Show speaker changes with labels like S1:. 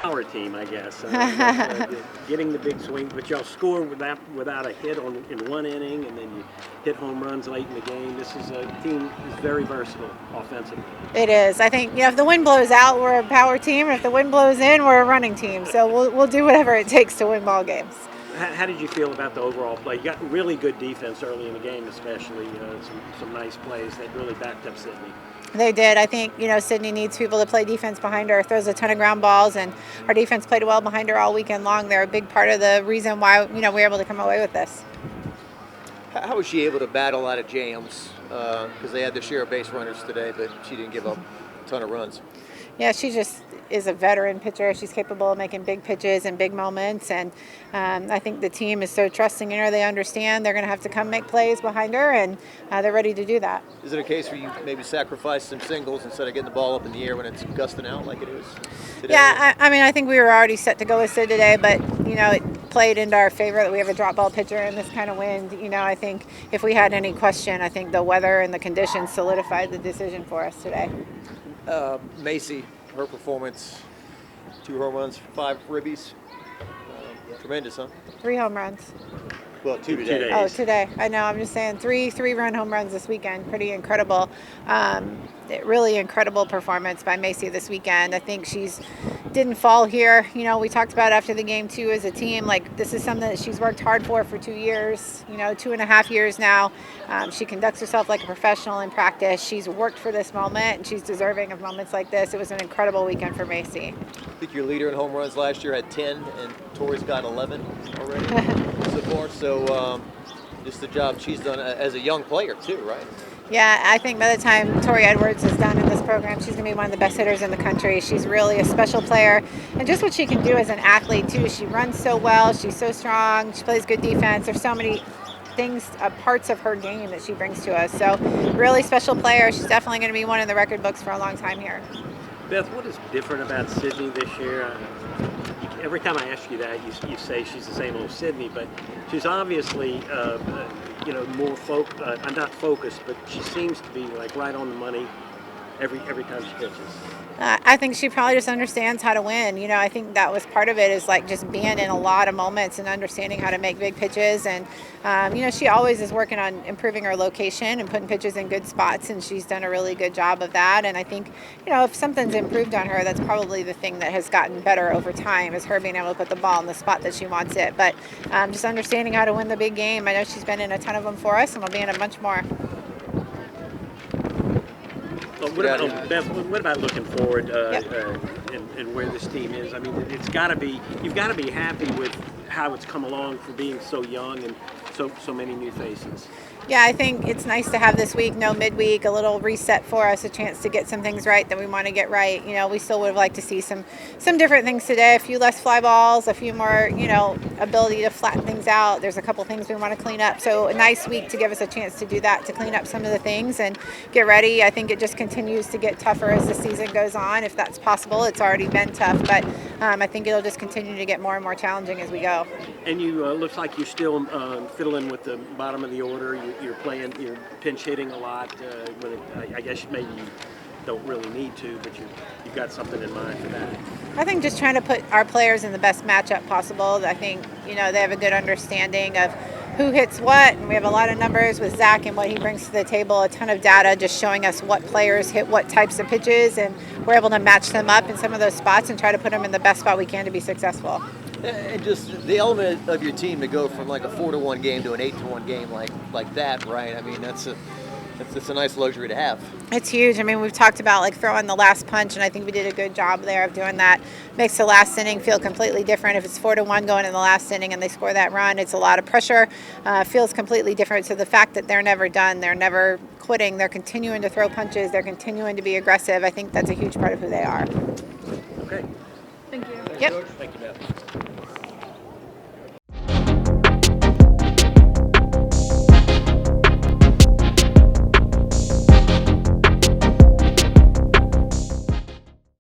S1: power team, I guess. Getting the big swing, but y'all score without a hit in one inning, and then you hit home runs late in the game. This is a team that's very versatile offensively.
S2: It is. I think if the wind blows out, we're a power team, and if the wind blows in, we're a running team. So we'll do whatever it takes to win ball games.
S1: How did you feel about the overall play? You got really good defense early in the game, especially some nice plays that really backed up Sydney.
S2: They did. I think, Sydney needs people to play defense behind her, throws a ton of ground balls, and our defense played well behind her all weekend long. They're a big part of the reason why, we were able to come away with this.
S3: How was she able to battle out of jams? Because they had their share of base runners today, but she didn't give up a ton of runs.
S2: Yeah, she just is a veteran pitcher. She's capable of making big pitches and big moments, and I think the team is so trusting in her. They understand they're going to have to come make plays behind her, and they're ready to do that.
S3: Is it a case where you maybe sacrifice some singles instead of getting the ball up in the air when it's gusting out like it is today?
S2: Yeah, I think we were already set to go with Sid today, but, it played into our favor that we have a drop ball pitcher in this kind of wind. I think if we had any question, I think the weather and the conditions solidified the decision for us today.
S3: Macy, her performance, 2 home runs, 5 ribbies. Tremendous, huh?
S2: 3 home runs.
S3: Well, 2 today.
S2: Oh, today. I know. I'm just saying 3-run home runs this weekend. Pretty incredible. Really incredible performance by Macy this weekend. I think she's didn't fall here. We talked about after the game too as a team. Like, this is something that she's worked hard for 2 years. 2.5 years now. She conducts herself like a professional in practice. She's worked for this moment, and she's deserving of moments like this. It was an incredible weekend for Macy.
S3: I think your leader in home runs last year had 10, and Tori's got 11 already so far. So just the job she's done as a young player too, right?
S2: Yeah, I think by the time Tori Edwards is done in this program, she's going to be one of the best hitters in the country. She's really a special player, and just what she can do as an athlete too. She runs so well. She's so strong. She plays good defense. There's so many things, parts of her game that she brings to us. So really special player. She's definitely going to be one in the record books for a long time here.
S1: Beth, what is different about Sydney this year? Every time I ask you that, you say she's the same old Sydney, but she's obviously, more I'm not focused, but she seems to be like right on the money every time she pitches.
S2: I think she probably just understands how to win. I think that was part of it, is like just being in a lot of moments and understanding how to make big pitches. And, she always is working on improving her location and putting pitches in good spots, and she's done a really good job of that. And I think, if something's improved on her, that's probably the thing that has gotten better over time, is her being able to put the ball in the spot that she wants it. But just understanding how to win the big game. I know she's been in a ton of them for us, and will be in a bunch more.
S1: Beth, what about looking forward and where this team is? I mean, you've got to be happy with how it's come along for being so young and so many new faces.
S2: Yeah, I think it's nice to have this week, no midweek, a little reset for us, a chance to get some things right that we want to get right. We still would have liked to see some different things today, a few less fly balls, a few more, ability to flatten things out. There's a couple things we want to clean up. So a nice week to give us a chance to do that, to clean up some of the things and get ready. I think it just continues to get tougher as the season goes on, if that's possible. It's already been tough, but I think it'll just continue to get more and more challenging as we go.
S1: And you looks like you're still fiddling with the bottom of the order. You're pinch hitting a lot. I guess maybe you don't really need to, but you've got something in mind for that.
S2: I think just trying to put our players in the best matchup possible. I think, they have a good understanding of who hits what, and we have a lot of numbers with Zach and what he brings to the table, a ton of data just showing us what players hit what types of pitches, and we're able to match them up in some of those spots and try to put them in the best spot we can to be successful.
S3: And just the element of your team to go from like a 4-1 game to an 8-1 game like that, right? I mean, that's a nice luxury to have.
S2: It's huge. I mean, we've talked about like throwing the last punch, and I think we did a good job there of doing that. Makes the last inning feel completely different. If it's 4-1 going in the last inning and they score that run, it's a lot of pressure. Feels completely different. So the fact that they're never done, they're never quitting, they're continuing to throw punches, they're continuing to be aggressive. I think that's a huge part of who they are.
S1: Okay.
S4: Thank you.
S2: Yep.
S1: Thank you, Beth.